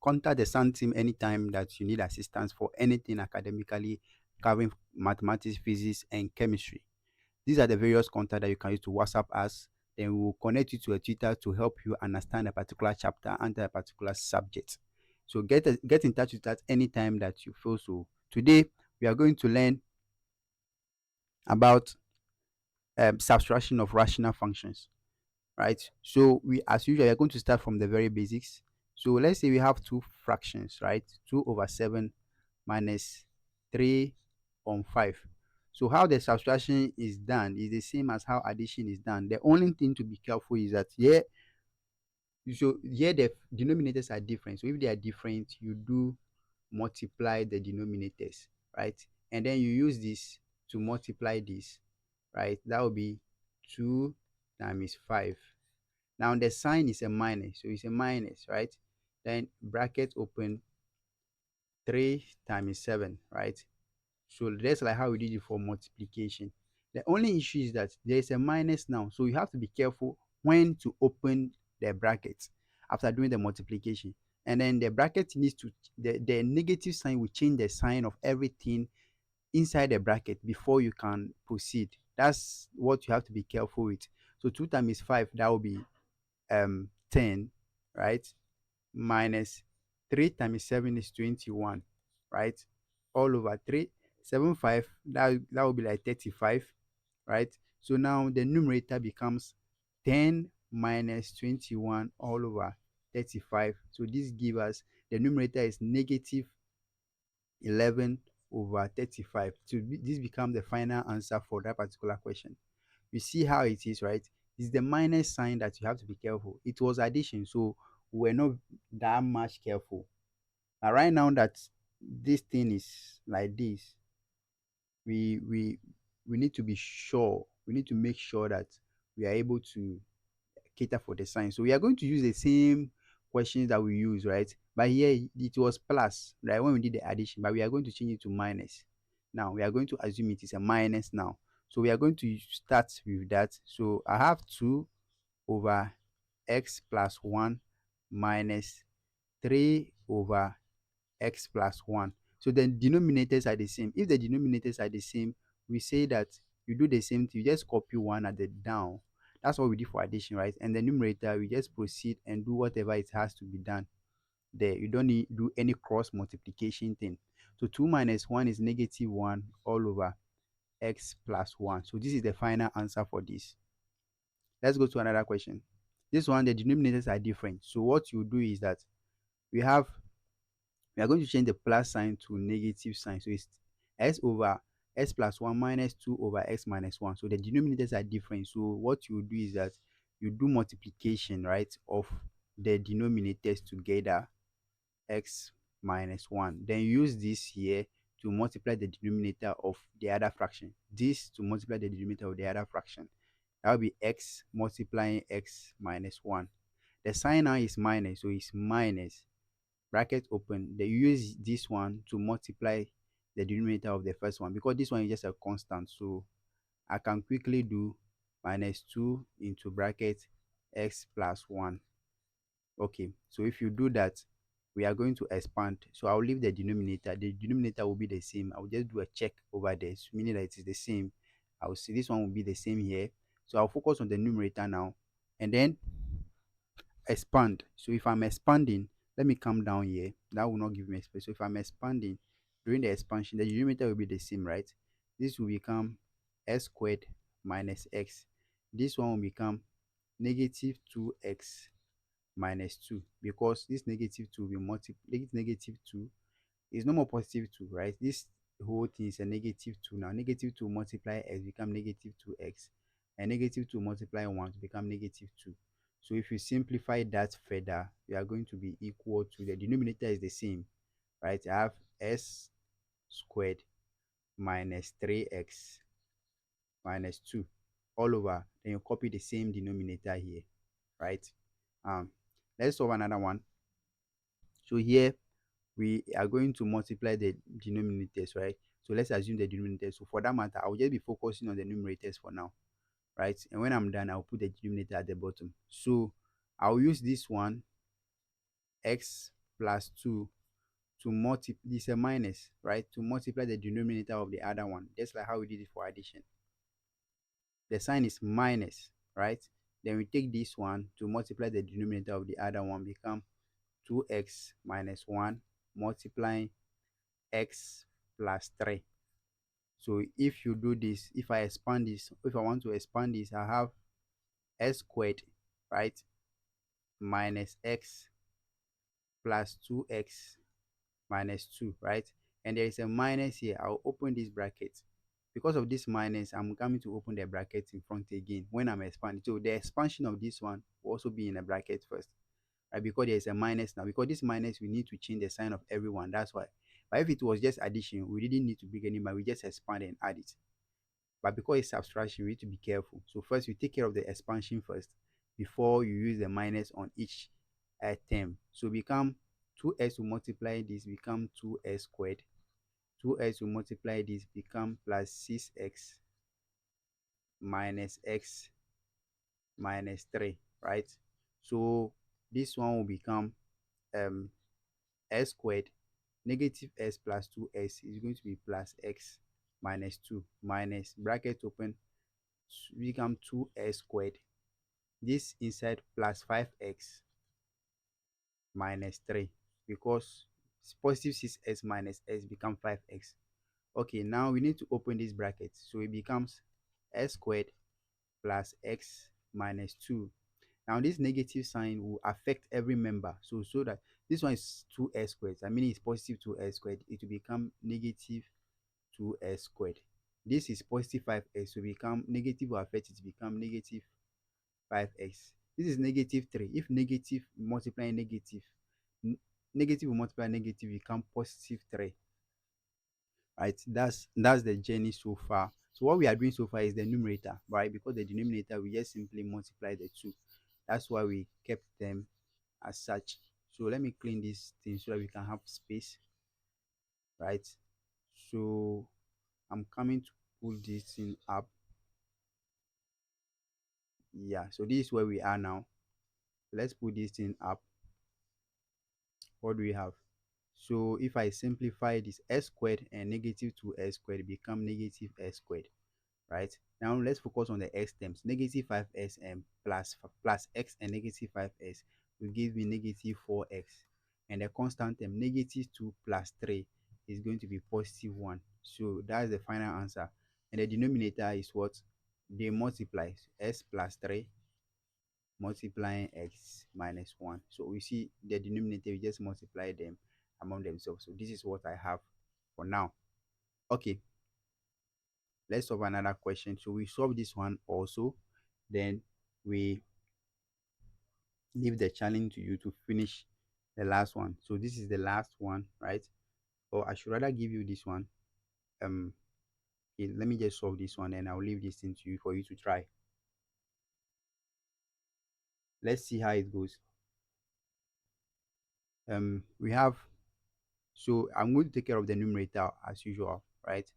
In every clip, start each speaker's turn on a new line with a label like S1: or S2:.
S1: contact the SAN team anytime that you need assistance for anything academically covering mathematics, physics, and chemistry. These are the various contacts that you can use to WhatsApp us. Then we will connect you to a tutor to help you understand a particular chapter and a particular subject. So get in touch with us anytime that you feel so. Today we are going to learn about subtraction of rational functions, right? So we, as usual, are going to start from the very basics. So let's say we have two fractions, right? 2/7 minus 3 on 5. So how the subtraction is done is the same as how addition is done. The only thing to be careful is that here, so here the denominators are different. So if they are different, you do multiply the denominators, right? And then you use this to multiply this, right? That will be 2 times 5. Now the sign is a minus, so it's a minus, right? Then bracket open, 3 times 7, right? So that's like how we did it for multiplication. The only issue is that there is a minus now, so you have to be careful when to open the bracket after doing the multiplication. And then the bracket needs to, the negative sign will change the sign of everything inside the bracket before you can proceed. That's what you have to be careful with. So 2 times 5, that will be 10, right? Minus 3 times 7 is 21, right? All over 3, 7, 5, that will be like 35, right? So now the numerator becomes 10 minus 21 all over 35. So this gives us, the numerator is negative 11 over 35. So this becomes the final answer for that particular question. You see how it is, right? It's the minus sign that you have to be careful. It was addition, so we're not that much careful. But right now that this thing is like this, we we we need to be sure. We need to make sure that we are able to cater for the sign. So we are going to use the same questions that we use, right? But here it was plus, right? When we did the addition, but we are going to change it to minus. Now we are going to assume it is a minus now. So we are going to start with that. So I have 2 over x plus 1 minus 3 over x plus 1. So the denominators are the same. If the denominators are the same, we say that you do the same thing. You just copy one at the down. That's what we did for addition, right? And the numerator, we just proceed and do whatever it has to be done there. You don't need do any cross multiplication thing. So 2 minus 1 is negative 1 all over x plus 1. So this is the final answer for this. Let's go to another question. This one, the denominators are different. So what you do is that we have, we are going to change the plus sign to negative sign. So it's s over s plus 1 minus 2 over x minus 1. So the denominators are different. So what you do is that you do multiplication, right, of the denominators together, x minus 1. Then you use this here to multiply the denominator of the other fraction. This to multiply the denominator of the other fraction. That will be x multiplying x minus 1. The sign now is minus, so it's minus, bracket open. They use this one to multiply the denominator of the first one because this one is just a constant. So I can quickly do minus 2 into bracket x plus 1. Okay, so if you do that, we are going to expand. So I'll leave the denominator. The denominator will be the same. I'll just do a check over there, meaning that it is the same. I'll see this one will be the same here. So I'll focus on the numerator now and then expand. So if I'm expanding, let me come down here. That will not give me space. So if I'm expanding, during the expansion, the denominator will be the same, right? This will become s squared minus x. This one will become negative 2x minus 2 because this negative 2 will be multiplied. Negative 2 is no more positive 2, right? This whole thing is a negative 2 now. Negative 2 multiply x become negative 2x, and negative 2 multiply 1 to become negative 2. So if you simplify that further, you are going to be equal to, the denominator is the same, right? I have s squared minus 3x minus 2 all over. Then you copy the same denominator here, right? Let's solve another one. So here we are going to multiply the denominators, right? So let's assume the denominators. So for that matter, I'll just be focusing on the numerators for now, right? And when I'm done, I'll put the denominator at the bottom. So I'll use this one, x plus 2 to multiply, this is a minus, right, to multiply the denominator of the other one, just like how we did it for addition. The sign is minus, right? Then we take this one to multiply the denominator of the other one, become 2x minus 1 multiplying x plus 3. So if you do this, if I expand this, if I want to expand this, I have s squared, right, minus x plus 2x minus 2, right? And there is a minus here. I'll open this bracket. Because of this minus, I'm coming to open the bracket in front again when I'm expanding. So the expansion of this one will also be in a bracket first, right? Because there is a minus now. Because this minus, we need to change the sign of everyone. That's why. But if it was just addition, we didn't need to bring any, but we just expand and add it. But because it's subtraction, we need to be careful. So first, you take care of the expansion first before you use the minus on each term. So become 2s to multiply this become 2s squared. 2s to multiply this become plus 6x minus x minus 3, right? So this one will become s squared negative s plus 2s is going to be plus x minus 2 minus bracket open become 2s squared. This inside plus 5x minus 3 because positive 6s minus s become 5x. Okay, now we need to open this bracket. So it becomes s squared plus x minus 2. Now this negative sign will affect every member. So that this one is 2s squared. I mean it's positive 2s squared. It will become negative 2s squared. This is positive 5s. So become negative will affect it to become negative 5x. This is negative 3. If negative multiply negative, negative will multiply negative become positive 3. Right? That's the journey so far. So what we are doing so far is the numerator, right? Because the denominator, we just simply multiply the two. That's why we kept them as such. So let me clean this thing so that we can have space, right? So I'm coming to pull this thing up. Yeah, so this is where we are now. Let's put this thing up. What do we have? So if I simplify this, s squared and negative 2s squared become negative s squared, right? Now let's focus on the x terms. Negative 5s and plus x and negative 5s will give me negative 4x. And the constant term, negative 2 plus 3 is going to be positive 1. So that's the final answer. And the denominator is what? They multiply. S plus 3 multiplying x minus 1. So we see the denominator, we just multiply them among themselves. So this is what I have for now. Okay, let's solve another question. So we solve this one also, then we leave the challenge to you to finish the last one. So this is the last one, right? Or I should rather give you this one. Okay, let me just solve this one and I'll leave this thing to you for you to try. Let's see how it goes. We have, so I'm going to take care of the numerator as usual, right?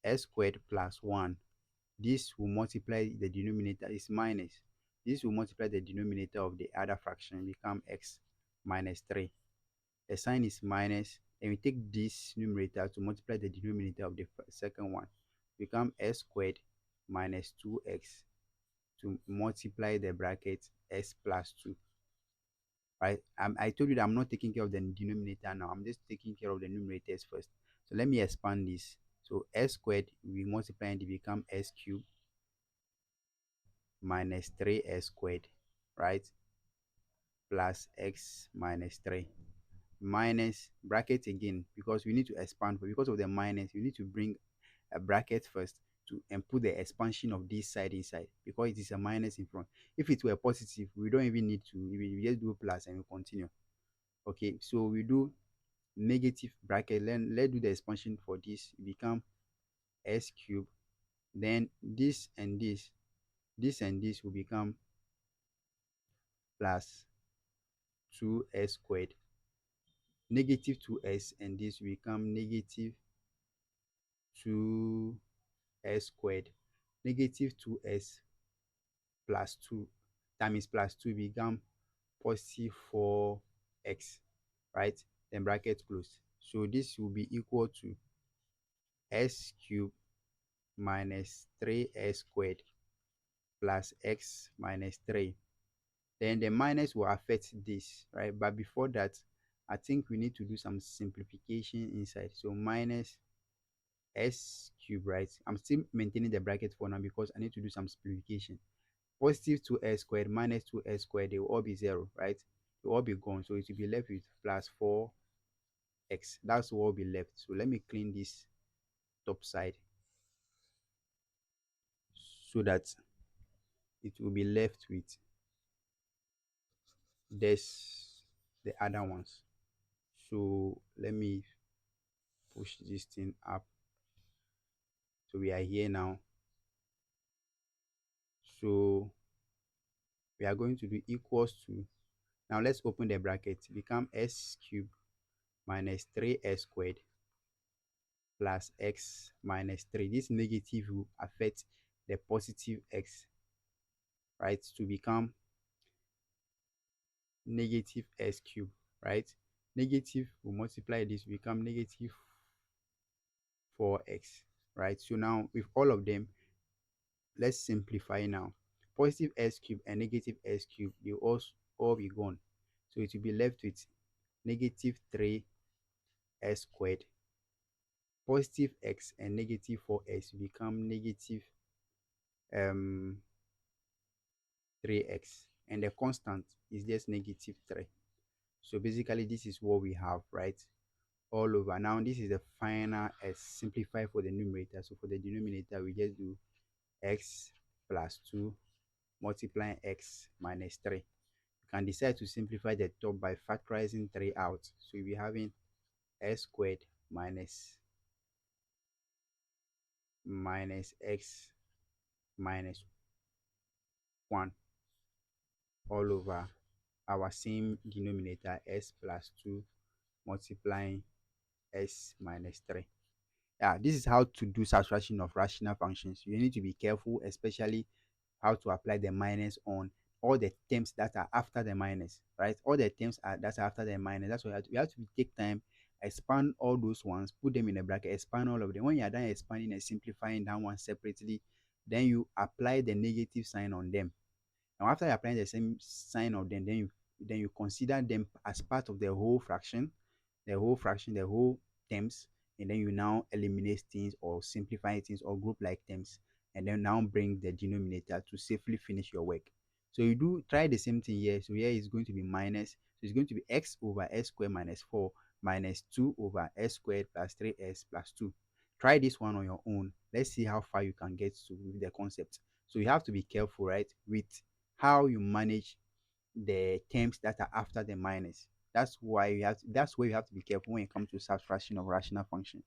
S1: S squared plus 1. This will multiply the denominator, is minus. This will multiply the denominator of the other fraction, become x minus 3. The sign is minus, and we take this numerator to multiply the denominator of the second one, become s squared minus 2x to multiply the bracket s plus 2. Right? I told you that I'm not taking care of the denominator now. I'm just taking care of the numerators first. So let me expand this. So s squared, we multiply and it become s cubed minus 3s squared, right? Plus x minus 3 minus bracket again because we need to expand. But because of the minus, we need to bring a bracket first to and put the expansion of this side inside because it is a minus in front. If it were positive, we don't even need to, we just do plus and we continue. Okay, so we do negative bracket, then let's do the expansion for this. It become s cubed, then this and this will become plus 2s squared, negative 2s, and this will become negative 2s squared, negative 2s plus 2 times plus 2 become positive 4x, right? Then bracket close. So this will be equal to s cubed minus 3s squared plus x minus 3. Then the minus will affect this, right? But before that, I think we need to do some simplification inside. So minus s cubed, right? I'm still maintaining the bracket for now because I need to do some simplification. Positive 2s squared minus 2s squared, they will all be 0, right? They will all be gone. So it will be left with plus 4x. That's what will be left. So let me clean this top side so that it will be left with this, the other ones. So let me push this thing up. So we are here now. So we are going to do equals to, now let's open the bracket, become s cubed minus 3s squared plus x minus 3. This negative will affect the positive x, right, to become negative s cubed, right? Negative will multiply this to become negative 4x, right? So now with all of them, let's simplify now. Positive s cubed and negative s cubed, they will all be gone. So it will be left with negative 3s squared. Positive x and negative 4x become negative 3x. And the constant is just negative 3. So basically, this is what we have, right? All over. Now, this is the final simplify for the numerator. So for the denominator, we just do x plus 2 multiplying x minus 3. You can decide to simplify the top by factorizing 3 out. So you'll be having s squared minus x minus 1 all over our same denominator s plus 2 multiplying s minus 3. Yeah, this is how to do subtraction of rational functions. You need to be careful, especially how to apply the minus on all the terms that are after the minus, right? All the terms that are after the minus. That's why we have to take time, expand all those ones, put them in a bracket, expand all of them. When you are done expanding and simplifying that one separately, then you apply the negative sign on them. Now, after applying the same sign of them, then you consider them as part of the whole terms, and then you now eliminate things or simplify things or group like terms, and then now bring the denominator to safely finish your work. So you do try the same thing here. So here is going to be minus. So it's going to be x over s squared minus 4 minus 2 over s squared plus 3s plus 2. Try this one on your own. Let's see how far you can get to with the concept. So you have to be careful, right, with how you manage the terms that are after the minus. That's where you have to be careful when it comes to subtraction of rational function.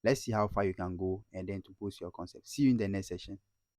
S1: Let's see how far you can go and then to post your concept. See you in the next session.